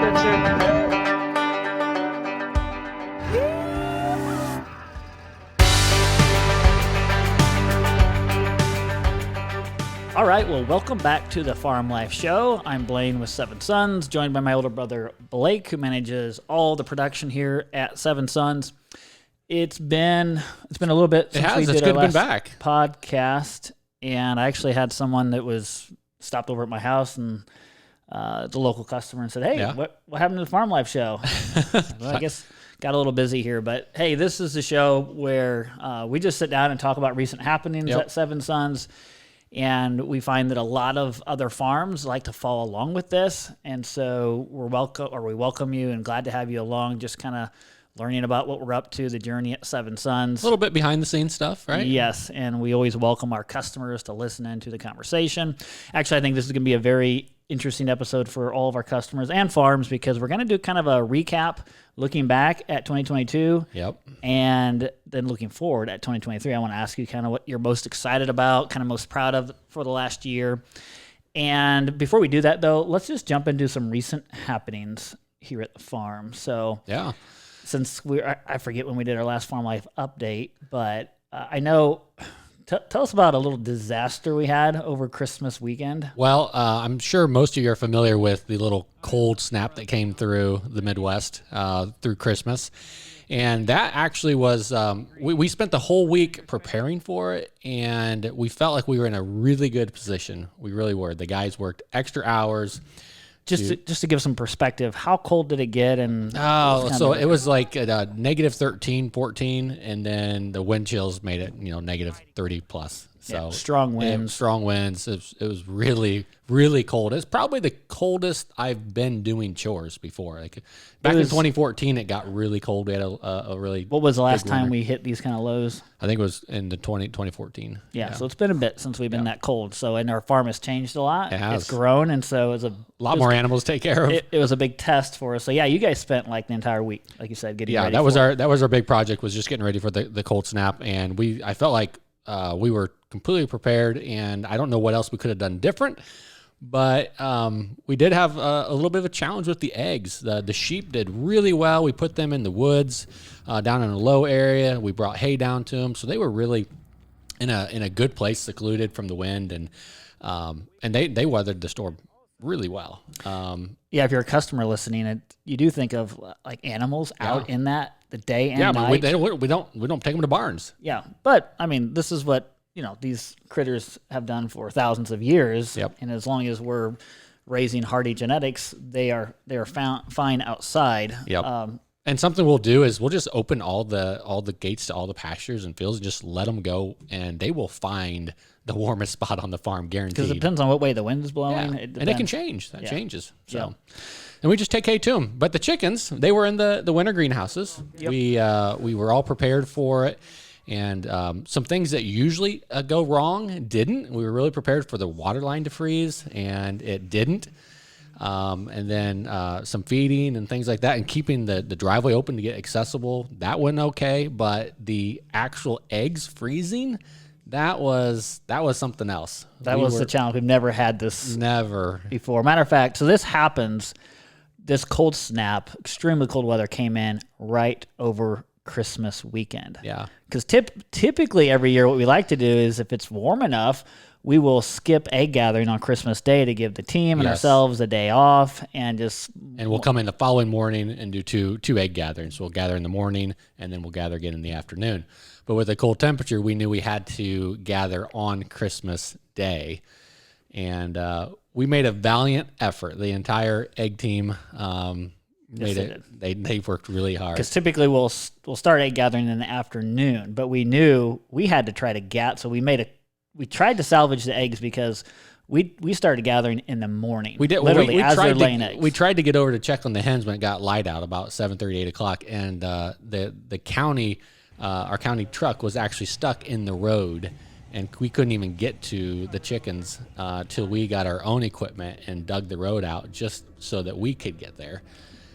All right, well, welcome back to the Farm Life Show. I'm Blaine with Seven Sons, joined by my older brother Blake, who manages all the production here at Seven Sons. It's been a little bit since we did our last podcast, and I actually had someone that was stopped over at my house and the local customer and said, "Hey, what happened to the Farm Life Show?" Well, I guess got a little busy here, but hey, this is the show where we just sit down and talk about recent happenings at Seven Sons. And we find that a lot of other farms like to follow along with this. And so we welcome you and glad to have you along, just kind of learning about what we're up to, the journey at Seven Sons. A little bit behind the scenes stuff, right? Yes. And we always welcome our customers to listen into the conversation. Actually, I think this is going to be a very interesting episode for all of our customers and farms, because we're going to do kind of a recap looking back at 2022 and then looking forward at 2023. I want to ask you kind of what you're most excited about, kind of most proud of for the last year. And before we do that, though, let's just jump into some recent happenings here at the farm. So since I forget when we did our last Farm Life update, but I know... Tell us about a little disaster we had over Christmas weekend. Well, I'm sure most of you are familiar with the little cold snap that came through the Midwest through Christmas. And that actually was, we spent the whole week preparing for it, and we felt like we were in a really good position. We really were. The guys worked extra hours. Just to give some perspective, how cold did it get? And it was like negative 13, 14, and then the wind chills made it, negative 30 plus. So strong winds. Strong winds. It was really, really cold. It's probably the coldest I've been doing chores before. Like back in 2014, it got really cold. We had a really. What was the last time we hit these kind of lows? I think it was in the 2014. Yeah, so it's been a bit since we've been that cold. So, and our farm has changed a lot. It has. It's grown, and so it was more animals to take care of. It was a big test for us. So yeah, you guys spent like the entire week, like you said, getting ready. Yeah, that was our big project, was just getting ready for the cold snap, and I felt like we were completely prepared, and I don't know what else we could have done different. But we did have a little bit of a challenge with the eggs. The sheep did really well. We put them in the woods down in a low area. We brought hay down to them, so they were really in a good place, secluded from the wind, and they weathered the storm really well. If you're a customer listening, you do think of like animals out in that the day and night. We don't take them to barns. Yeah, but I mean, this is what these critters have done for thousands of years. And as long as we're raising hardy genetics, they are fine outside. And something we'll do is we'll just open all the gates to all the pastures and fields and just let them go, and they will find the warmest spot on the farm, guaranteed. Because it depends on what way the wind is blowing. And it can change. That changes. So, and we just take hay to them. But the chickens, they were in the winter greenhouses. We were all prepared for it. And some things that usually go wrong didn't. We were really prepared for the water line to freeze, and it didn't. And then some feeding and things like that, and keeping the driveway open to get accessible, that went okay. But the actual eggs freezing, that was something else. That was the challenge. We've never had this before. Matter of fact, so this happens, this cold snap, extremely cold weather came in right over Christmas weekend. Yeah. Because typically every year what we like to do is, if it's warm enough, we will skip egg gathering on Christmas Day to give the team and ourselves a day off, and we'll come in the following morning and do two egg gatherings. We'll gather in the morning, and then we'll gather again in the afternoon. But with the cold temperature, we knew we had to gather on Christmas Day, and we made a valiant effort. The entire egg team They worked really hard. Because typically we'll start egg gathering in the afternoon, but we knew we had to try to so we tried to salvage the eggs, because we started gathering in the morning. We did literally as they're laying eggs. We tried to get over to check on the hens when it got light out, about 7:30, 8 o'clock, and the county, our county truck was actually stuck in the road, and we couldn't even get to the chickens till we got our own equipment and dug the road out just so that we could get there.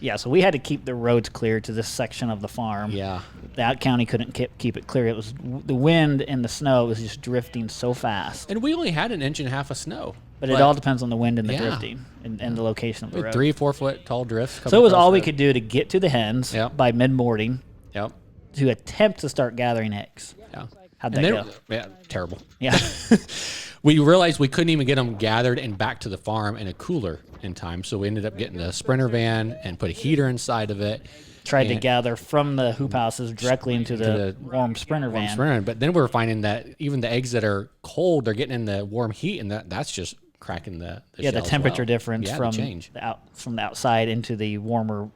Yeah, so we had to keep the roads clear to this section of the farm. Yeah. That county couldn't keep it clear. It was the wind and the snow was just drifting so fast. And we only had 1.5 inches of snow. But it all depends on the wind and the Yeah. drifting and the location of the road. 3-4 foot tall drifts. So it was all we could do to get to the hens Yep. by mid-morning Yep. to attempt to start gathering eggs. Yeah. How'd that go? Yeah, terrible. Yeah. We realized we couldn't even get them gathered and back to the farm in a cooler in time, so we ended up getting a Sprinter van and put a heater inside of it. Tried to gather from the hoop houses directly into the warm Sprinter van. Sprinter, but then we're finding that even the eggs that are cold, they're getting in the warm heat, and that's just cracking the the shell as temperature well. difference Yeah, from the change. from the outside into the warmer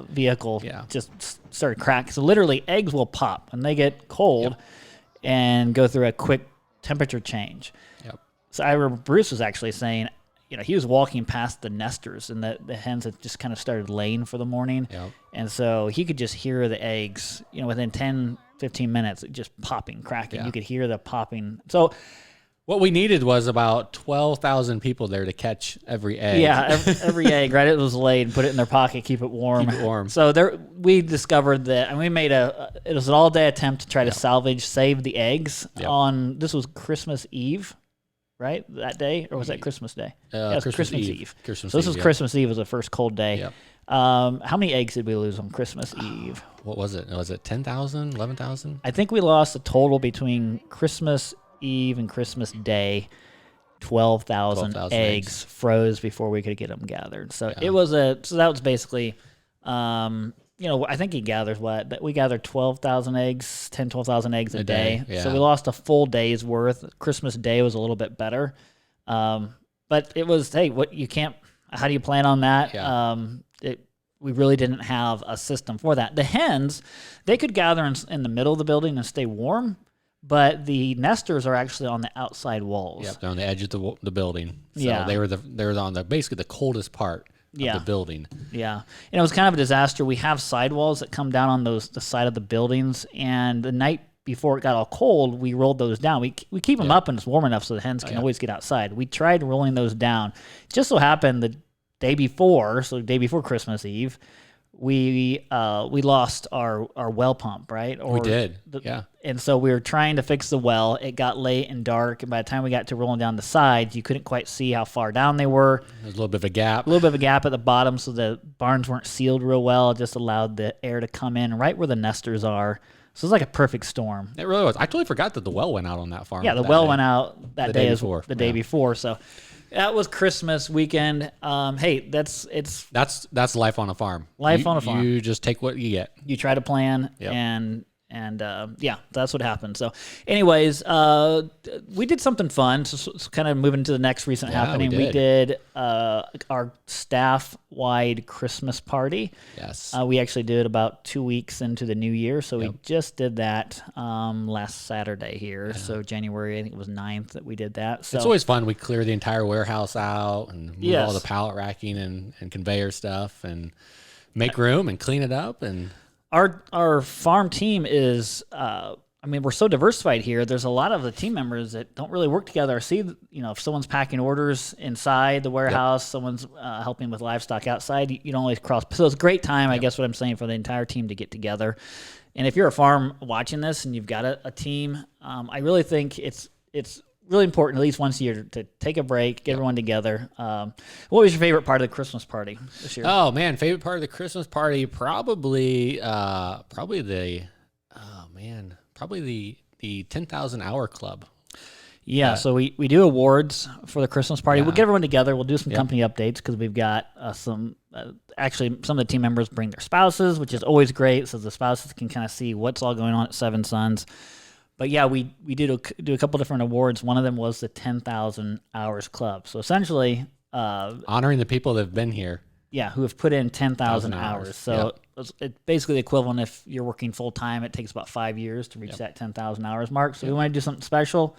vehicle Yeah. just started cracking. So literally eggs will pop when they get cold and go through a quick temperature change. Yep. So I remember Bruce was actually saying, he was walking past the nesters and the hens had just kind of started laying for the morning. Yep. And so he could just hear the eggs, within 10, 15 minutes, just popping, cracking. Yeah. You could hear the popping. So What we needed was about 12,000 people there to catch every egg. yeah, every egg, right? It was laid, put it in their pocket, keep it warm. Keep it warm. So we discovered that, and we made it was an all day attempt to try to save the eggs this was Christmas Eve, right? That day, or was that Christmas Day? Yeah, it was Christmas Eve. Christmas So this Eve, was yeah. Christmas Eve was the first cold day. Yep. How many eggs did we lose on Christmas Eve? What was it? Was it 10,000, 11,000? I think we lost a total between Christmas Eve and Christmas Day, 12,000 eggs froze before we could get them gathered. So it was so that was basically, I think he gathers we gathered 12,000 eggs, 12,000 eggs a day. Yeah. So we lost a full day's worth. Christmas Day was a little bit better. But it was, how do you plan on that? Yeah. We really didn't have a system for that. The hens, they could gather in the middle of the building and stay warm, but the nesters are actually on the outside walls. Yep, they're on the edge of the building. So Yeah. they were on basically the coldest part of the building. Yeah. And it was kind of a disaster. We have sidewalls that come down on the side of the buildings, and the night before it got all cold, we rolled those down. We keep them up and it's warm enough so the hens can always get outside. We tried rolling those down. It just so happened the day before Christmas Eve, we lost our well pump, right? We did, And so we were trying to fix the well. It got late and dark, and by the time we got to rolling down the sides, you couldn't quite see how far down they were. There's a little bit of a gap. A little bit of a gap at the bottom, so the barns weren't sealed real well. It just allowed the air to come in right where the nesters are. So it was like a perfect storm. It really was. I totally forgot that the well went out on that farm. Yeah, the well went out that day the day before. So that was Christmas weekend. Hey, that's life on a farm. Life on a farm. You just take what you get. You try to plan, Yep. and that's what happened. So, anyways, we did something fun. So kind of moving to the next recent happening. We did our staff-wide Christmas party. Yes. We actually did about 2 weeks into the new year. So we just did that last Saturday here. Yeah. So January, I think it was 9th that we did that. So it's always fun. We clear the entire warehouse out and move all the pallet racking and conveyor stuff and make room and clean it up. And Our farm team is, we're so diversified here. There's a lot of the team members that don't really work together. I see, if someone's packing orders inside the warehouse, someone's helping with livestock outside, you don't always cross. So it's a great time, I guess what I'm saying, for the entire team to get together. And if you're a farm watching this and you've got a team, I really think it's really important at least once a year to take a break, get everyone together. What was your favorite part of the Christmas party this year? Oh man, favorite part of the Christmas party probably the 10,000 hour club. Yeah, so we do awards for the Christmas party. We'll get everyone together. We'll do some company updates because we've got some of the team members bring their spouses, which is always great, so the spouses can kind of see what's all going on at Seven Sons. But yeah, we do a couple different awards. One of them was the 10,000 Hours Club. So essentially, honoring the people that have been here. Yeah, who have put in 10,000 hours. So it's basically the equivalent if you're working full time. It takes about 5 years to reach that 10,000 hours mark. So we want to do something special.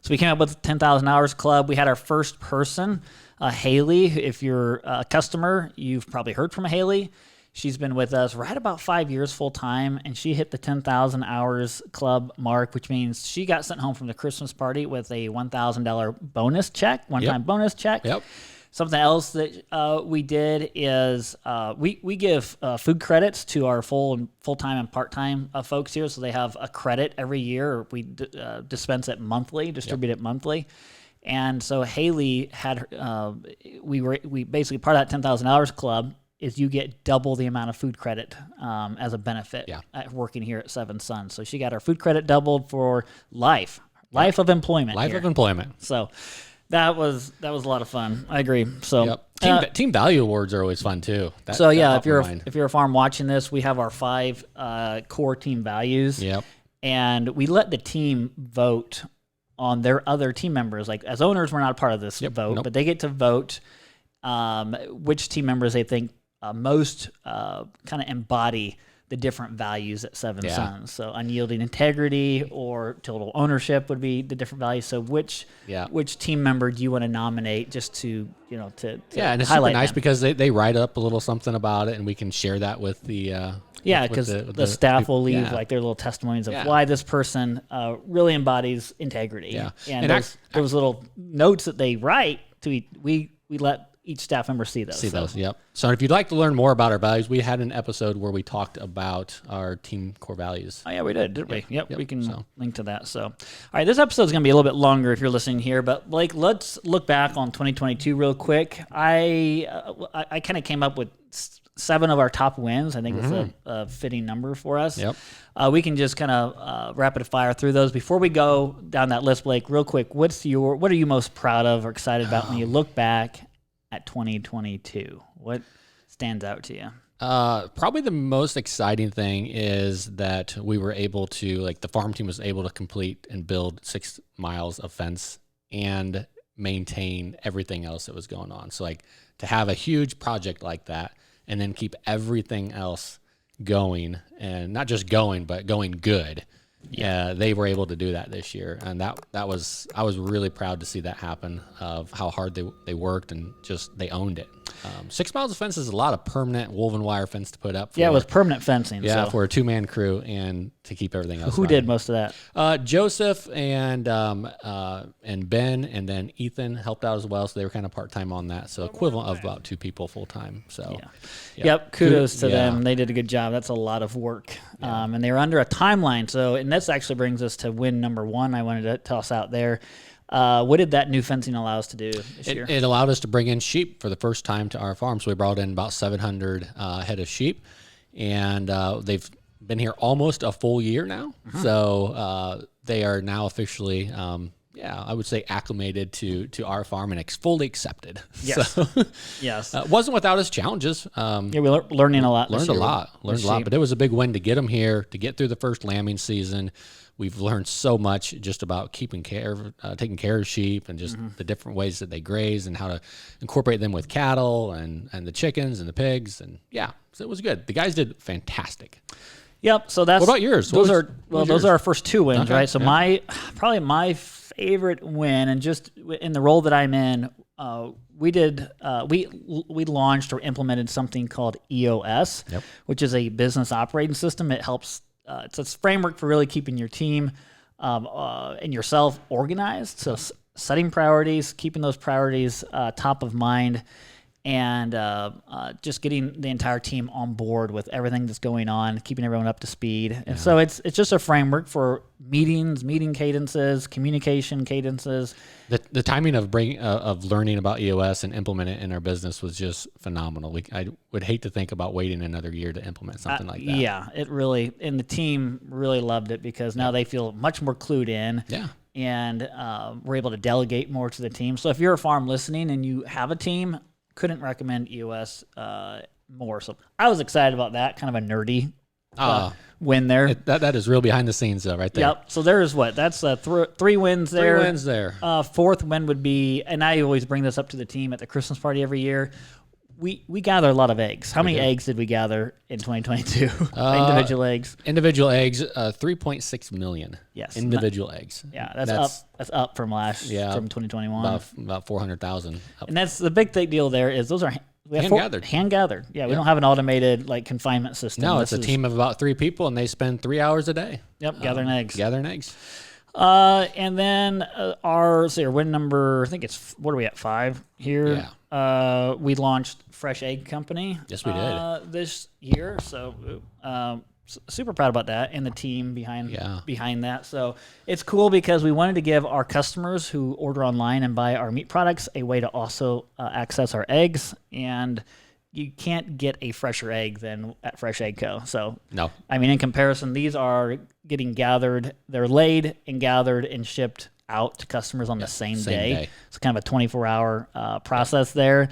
So we came up with the 10,000 Hours Club. We had our first person, Haley. If you're a customer, you've probably heard from Haley. She's been with us right about 5 years full time, and she hit the 10,000 Hours Club mark, which means she got sent home from the Christmas party with a $1,000 bonus check, one-time bonus check. Yep. Something else that we did is we give food credits to our full-time and part-time folks here, so they have a credit every year. We dispense it monthly, distribute it monthly. And so Haley had we basically part of that $10,000 club is you get double the amount of food credit as a benefit at working here at Seven Sons. So she got her food credit doubled for life of employment. Life here. of employment. So that was a lot of fun. I agree. So team value awards are always fun too. If you're a farm watching this, we have our 5 core team values. Yep. And we let the team vote on their other team members. Like as owners, we're not a part of this vote, but they get to vote which team members they think most kind of embody the different values at Seven Sons. So unyielding integrity or total ownership would be the different values. So which team member do you want to nominate just to and it's super nice because they write up a little something about it and we can share that with the because the staff will leave like their little testimonies of why this person really embodies integrity. Yeah. And those little notes that they write we let each staff member see those. Yep. So if you'd like to learn more about our values, we had an episode where we talked about our team core values. Oh, yeah, we did, didn't we? Yep, we can link to that. So, all right, this episode is going to be a little bit longer if you're listening here, but Blake, let's look back on 2022 real quick. I kind of came up with 7 of our top wins. I think it's a fitting number for us. Yep. We can just kind of rapid fire through those. Before we go down that list, Blake, real quick, what are you most proud of or excited about when you look back at 2022? What stands out to you? Probably the most exciting thing is that we were able to, the farm team was able to complete and build 6 miles of fence and maintain everything else that was going on. So to have a huge project like that and then keep everything else going, and not just going, but going good. Yeah, they were able to do that this year, and I was really proud to see that happen. Of how hard they worked and just they owned it. 6 miles of fence is a lot of permanent woven wire fence to put up. It was permanent fencing. Yeah, for a 2-man crew and to keep everything else. Who running. did most of that? Joseph and Ben, and then Ethan helped out as well. So they were kind of part time on that. So equivalent of about 2 people full time. So yep, kudos to them. They did a good job. That's a lot of work. And they were under a timeline. So, and this actually brings us to win number 1. I wanted to toss out there. What did that new fencing allow us to do this year? It allowed us to bring in sheep for the first time to our farm. So we brought in about 700 head of sheep, and they've been here almost a full year now. So they are now officially, I would say acclimated to our farm and fully accepted. Yes. So, yes. Wasn't without its challenges. We were learning a lot. Learned a lot, but it was a big win to get them here, to get through the first lambing season. We've learned so much just about taking care of sheep and just the different ways that they graze and how to incorporate them with cattle and the chickens and the pigs. And so it was good. The guys did fantastic. Yep. So that's. What about yours? Those are our first 2 wins, right? So probably my favorite win, and just in the role that I'm in, we launched or implemented something called EOS, which is a business operating system. It helps. It's a framework for really keeping your team and yourself organized. So setting priorities, keeping those priorities top of mind, and just getting the entire team on board with everything that's going on, keeping everyone up to speed. And so it's just a framework for meeting cadences, communication cadences. The timing of learning about EOS and implement it in our business was just phenomenal. I would hate to think about waiting another year to implement something like that. Yeah, it really, and the team really loved it because now they feel much more clued in. Yeah. And we're able to delegate more to the team. So if you're a farm listening and you have a team, couldn't recommend EOS more. So I was excited about that, kind of a nerdy win there. That is real behind the scenes though, right there. Yep. So there's that's 3 wins there. 3 wins there. 4th win would be, and I always bring this up to the team at the Christmas party every year. We gather a lot of eggs. How many eggs did we gather in 2022? Individual eggs. Individual eggs, 3.6 million. Yes. Individual eggs. Yeah, that's up from from 2021. About 400,000. And that's the big deal there is those are hand gathered. Yeah, we don't have an automated confinement system. No, it's a team of about 3 people, and they spend 3 hours a day. Yep, gathering eggs. And then our win number, I think it's, what are we at, 5 here? Yeah. We launched Fresh Egg Company. Yes, we did. This year. So super proud about that and the team behind that. So it's cool because we wanted to give our customers who order online and buy our meat products a way to also access our eggs. And you can't get a fresher egg than at Fresh Egg Co. So, no. I mean, in comparison, these are getting gathered. They're laid and gathered and shipped out to customers on the same day. It's kind of a 24-hour process there.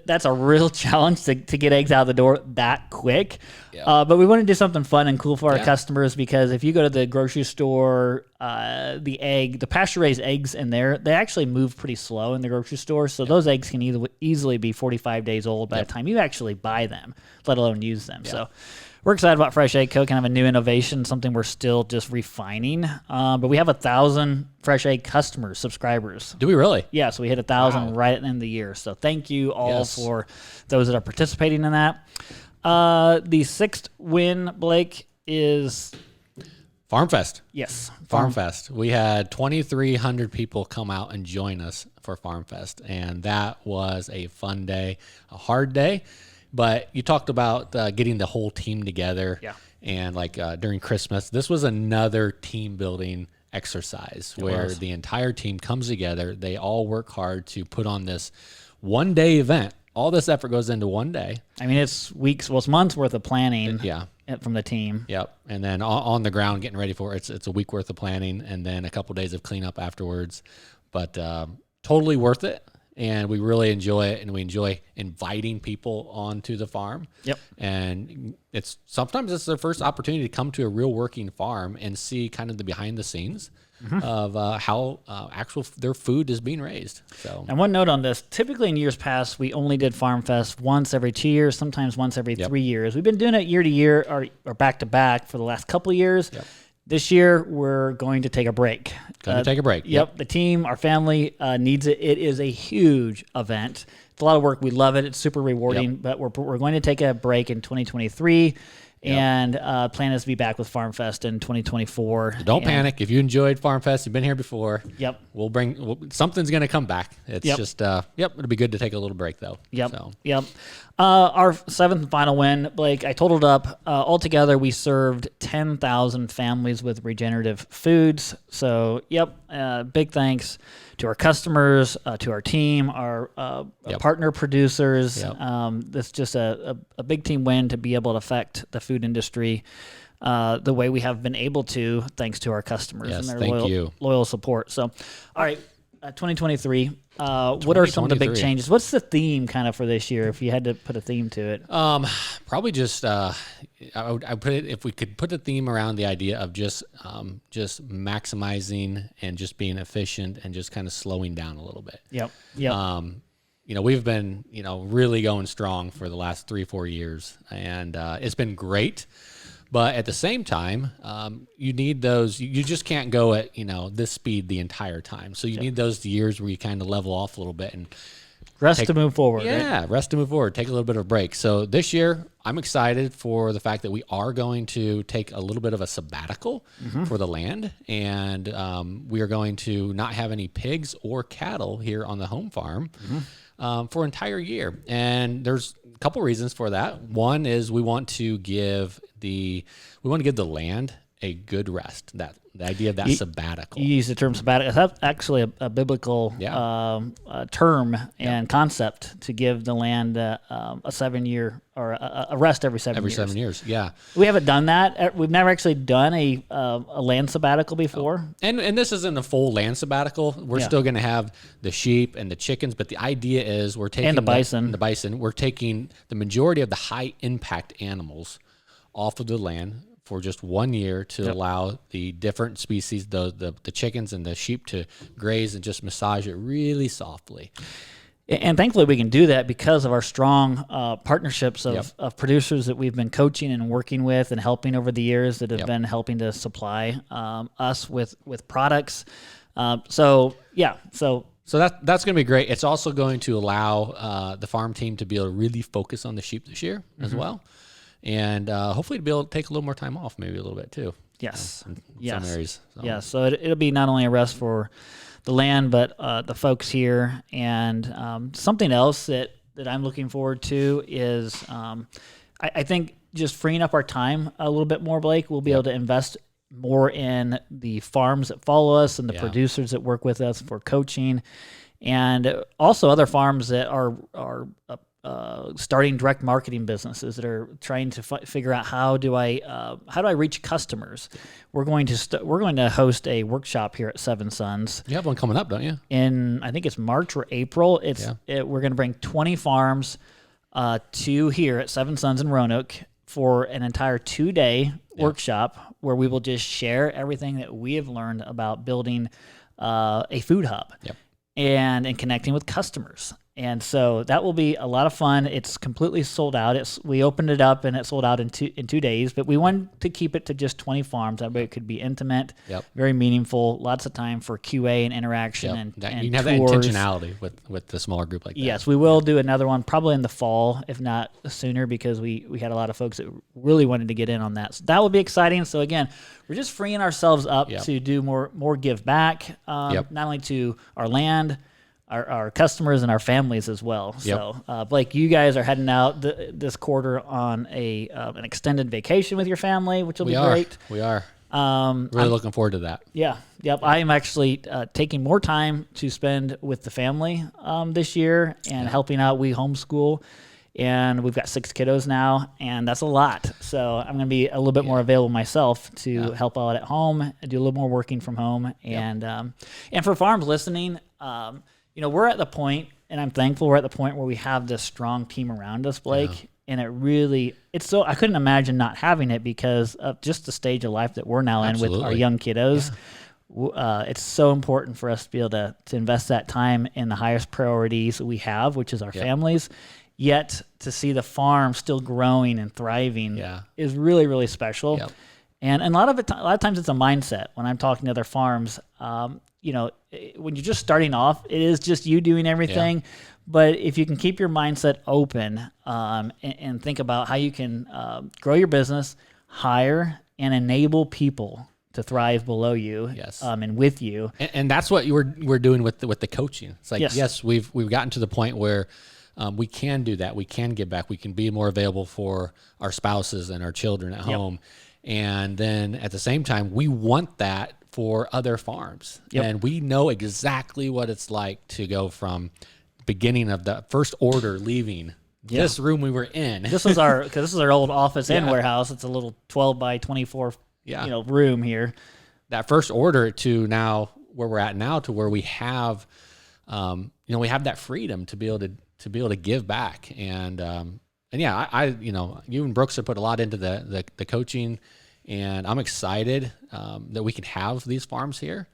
That's a real challenge to get eggs out of the door that quick. But we want to do something fun and cool for our customers, because if you go to the grocery store, the pasture-raised eggs in there, they actually move pretty slow in the grocery store. So those eggs can easily be 45 days old by the time you actually buy them, let alone use them. So we're excited about Fresh Egg Co., kind of a new innovation, something we're still just refining. But we have 1,000 Fresh Egg customers, subscribers. Do we really? Yeah, so we hit 1,000 right at the end of the year. So thank you all for those that are participating in that. The sixth win, Blake, is Farm Fest. Yes. Farm Fest. We had 2,300 people come out and join us for Farm Fest, and that was a fun day, a hard day. But you talked about getting the whole team together, and like during Christmas, this was another team building exercise where the entire team comes together. They all work hard to put on this one-day event. All this effort goes into one day. I mean, it's it's months worth of planning. From the team. Yep, and then on the ground getting ready for it. It's a week worth of planning, and then a couple days of cleanup afterwards. But totally worth it. And we really enjoy it, and we enjoy inviting people onto the farm. Yep. And sometimes it's their first opportunity to come to a real working farm and see kind of the behind the scenes of how their food is being raised. So, and one note on this: typically in years past, we only did Farm Fest once every 2 years, sometimes once every 3 years. We've been doing it year to year or back to back for the last couple of years. Yep. This year, we're going to take a break. Yep. The team, our family needs it. It is a huge event. It's a lot of work. We love it. It's super rewarding. But we're going to take a break in 2023. And plan is to be back with Farm Fest in 2024. So don't panic. If you enjoyed Farm Fest, you've been here before. Yep. Something's going to come back. It's just, it'll be good to take a little break, though. Yep. So. Yep. Our seventh and final win, Blake, I totaled up. Altogether, we served 10,000 families with regenerative foods. So, big thanks to our customers, to our team, our partner producers. This is just a big team win to be able to affect the food industry the way we have been able to, thanks to our customers and their loyal support. So, all right, 2023. What are some of the big changes? What's the theme kind of for this year, if you had to put a theme to it? Probably just I would put it, if we could put the theme around the idea of just maximizing and just being efficient and just kind of slowing down a little bit. Yep. We've been really going strong for the last 3-4 years, and it's been great. But at the same time, you need those. You just can't go at this speed the entire time. So you need those years where you kind of level off a little bit and rest to move forward. Yeah, rest to move forward. Take a little bit of a break. So this year, I'm excited for the fact that we are going to take a little bit of a sabbatical for the land, and we are going to not have any pigs or cattle here on the home farm for an entire year. And there's a couple reasons for that. One is we want to give the land a good rest. That the idea of that sabbatical. You use the term sabbatical. That's actually a biblical term and concept, to give the land a 7-year or a rest every 7 years. Every 7 years, yeah. We haven't done that. We've never actually done a land sabbatical before. And this isn't a full land sabbatical. We're still going to have the sheep and the chickens, but the idea is we're taking the bison. We're taking the majority of the high impact animals off of the land for just 1 year to allow the different species, the chickens and the sheep, to graze and just massage it really softly. And thankfully we can do that because of our strong partnerships of producers that we've been coaching and working with and helping over the years, that have been helping to supply us with products. So that's going to be great. It's also going to allow the farm team to be able to really focus on the sheep this year as well. And hopefully to be able to take a little more time off, maybe a little bit too. Yes. In some areas. So. Yeah. So it'll be not only a rest for the land, but the folks here. And something else that I'm looking forward to is I think just freeing up our time a little bit more, Blake. We'll be able to invest more in the farms that follow us and the producers that work with us for coaching, and also other farms that are starting direct marketing businesses that are trying to figure out how do I reach customers. We're going to host a workshop here at Seven Sons. You have one coming up, don't you? In I think it's March or April. We're going to bring 20 farms to here at Seven Sons in Roanoke for an entire 2-day workshop where we will just share everything that we have learned about building a food hub and connecting with customers. And so that will be a lot of fun. It's completely sold out. We opened it up and it sold out in 2 days, but we wanted to keep it to just 20 farms. That way it could be intimate, very meaningful, lots of time for QA and interaction and you can tours. have that intentionality with the smaller group like that. Yes, we will do another one probably in the fall, if not sooner, because we had a lot of folks that really wanted to get in on that. So that will be exciting. So again, we're just freeing ourselves up to do more give back, not only to our land, our customers and our families as well. So, Blake, you guys are heading out this quarter on an extended vacation with your family, which will be great. We are. Really looking forward to that. Yeah. Yep. I am actually taking more time to spend with the family this year and helping out. We homeschool, and we've got 6 kiddos now, and that's a lot. So I'm going to be a little bit more available myself to help out at home and do a little more working from home. And for farms listening, we're at the point, and I'm thankful we're at the point where we have this strong team around us, Blake. And I couldn't imagine not having it because of just the stage of life that we're now in with our young kiddos. It's so important for us to be able to invest that time in the highest priorities we have, which is our families. Yet to see the farm still growing and thriving is really, really special. And a lot of times it's a mindset. When I'm talking to other farms, when you're just starting off, it is just you doing everything. Yeah. But if you can keep your mindset open and think about how you can grow your business, hire and enable people to thrive below you and with you. And that's what we're doing with the coaching. It's like, yes, we've gotten to the point where we can do that. We can give back. We can be more available for our spouses and our children at home. And then at the same time, we want that for other farms. And we know exactly what it's like to go from beginning of the first order leaving this room we were in. This is our old office and warehouse. It's a little 12 by 24 room here. That first order to now where we're at now to where we have we have that freedom to be able to give back. And I you and Brooks have put a lot into the coaching. And I'm excited that we can have these farms here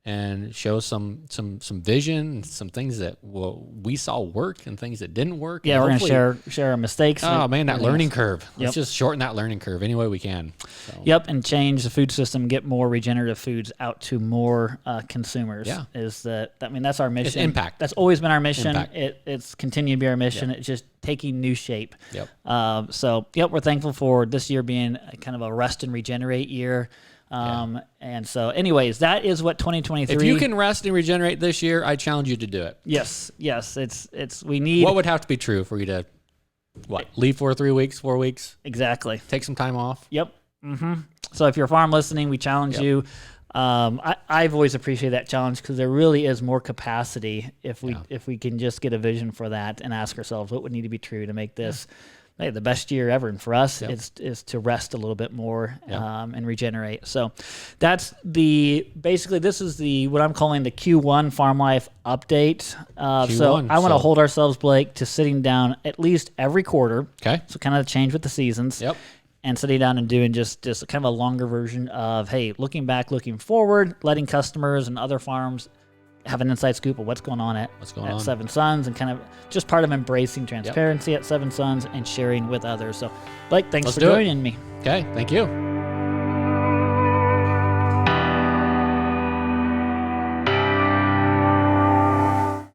and show some vision, some things that we saw work and things that didn't work. Yeah, we're going to share our mistakes. Oh, man, that learning curve. Let's just shorten that learning curve any way we can. So. Yep, and change the food system, get more regenerative foods out to more consumers. Yeah. That's our mission. It's impact. That's always been our mission. It's continued to be our mission. It's just taking new shape. Yep. We're thankful for this year being kind of a rest and regenerate year. And so anyways, that is what 2023. If you can rest and regenerate this year, I challenge you to do it. Yes. We need. What would have to be true for you to leave for 3 weeks, 4 weeks? Exactly. Take some time off. Yep. Mm-hmm. So if you're a farm listening, we challenge you. I've always appreciated that challenge because there really is more capacity if we can just get a vision for that and ask ourselves what would need to be true to make this the best year ever. And for us, is to rest a little bit more and regenerate. So that's this is what I'm calling the Q1 Farm Life update. So I want to hold ourselves, Blake, to sitting down at least every quarter. Okay. So kind of change with the seasons. Yep. And sitting down and doing just kind of a longer version of, hey, looking back, looking forward, letting customers and other farms have an inside scoop of what's going on at Seven Sons, and kind of just part of embracing transparency at Seven Sons and sharing with others. So, Blake, thanks for joining me. Okay, thank you.